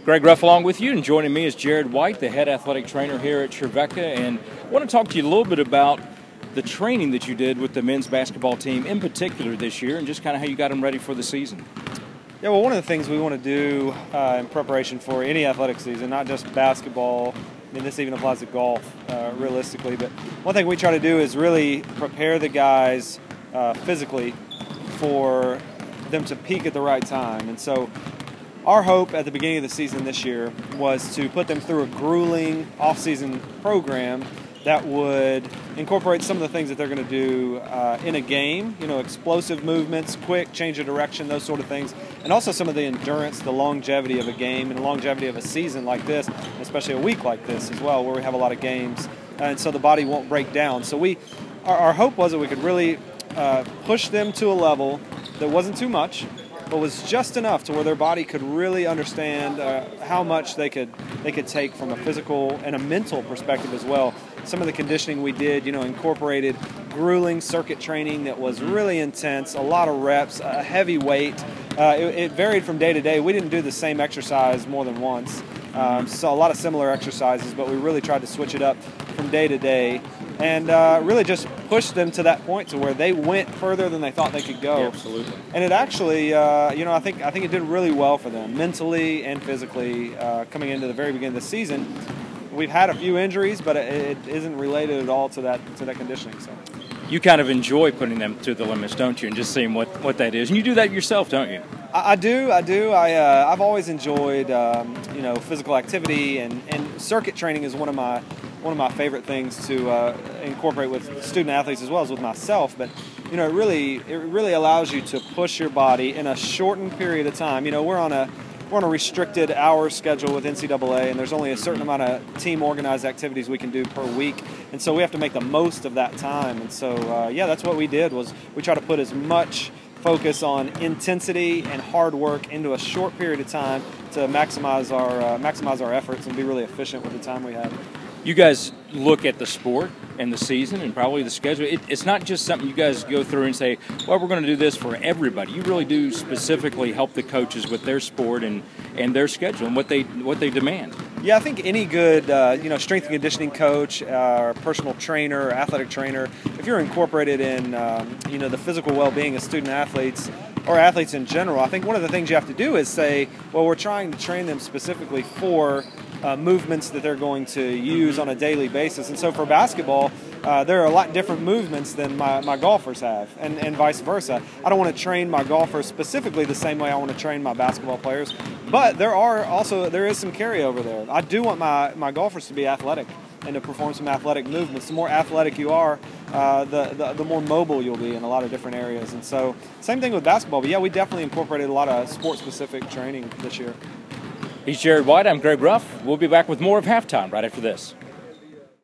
Greg Ruff along with you, and joining me is Jared White, the head athletic trainer here at Trevecca. And I want to talk to you a little bit about the training that you did with the men's basketball team in particular this year, and just kind of how you got them ready for the season. Yeah, well, one of the things we want to do in preparation for any athletic season, not just basketball, I mean, this even applies to golf, realistically, but one thing we try to do is really prepare the guys physically for them to peak at the right time. And so our hope at the beginning of the season this year was to put them through a grueling off-season program that would incorporate some of the things that they're going to do in a game, you know, explosive movements, quick change of direction, those sort of things, and also some of the endurance, the longevity of a game and the longevity of a season like this, especially a week like this as well, where we have a lot of games, and so the body won't break down. So our hope was that we could really push them to a level that wasn't too much, but was just enough to where their body could really understand how much they could take from a physical and a mental perspective as well. Some of the conditioning we did, you know, incorporated grueling circuit training that was really intense, a lot of reps, a heavy weight. It varied from day to day. We didn't do the same exercise more than once. So a lot of similar exercises, but we really tried to switch it up from day to day and really just push them to that point to where they went further than they thought they could go. Yeah, absolutely. And it actually, you know, I think it did really well for them mentally and physically coming into the very beginning of the season. We've had a few injuries, but it isn't related at all to that conditioning. So You kind of enjoy putting them to the limits, don't you, and just seeing what that is. And you do that yourself, don't you? I do. I've always enjoyed you know, physical activity, and circuit training is one of my favorite things to incorporate with student athletes as well as with myself. But you know, it really allows you to push your body in a shortened period of time. You know, we're on a restricted hour schedule with NCAA, and there's only a certain amount of team organized activities we can do per week, and so we have to make the most of that time. And so yeah, that's what we did, was we try to put as much focus on intensity and hard work into a short period of time to maximize our efforts and be really efficient with the time we have. You guys look at the sport and the season and probably the schedule. It's not just something you guys go through and say, well, we're going to do this for everybody. You really do specifically help the coaches with their sport and their schedule and what they demand. Yeah, I think any good you know, strength and conditioning coach, or personal trainer, or athletic trainer, if you're incorporated in you know, the physical well-being of student athletes or athletes in general, I think one of the things you have to do is say, well, we're trying to train them specifically for movements that they're going to use on a daily basis. And so for basketball, there are a lot different movements than my golfers have, and vice versa. I don't want to train my golfers specifically the same way I want to train my basketball players, but there is some carryover there. I do want my golfers to be athletic and to perform some athletic movements. The more athletic you are, the more mobile you'll be in a lot of different areas. And so same thing with basketball, but yeah, we definitely incorporated a lot of sport-specific training this year. He's Jared White. I'm Greg Ruff. We'll be back with more of Halftime right after this.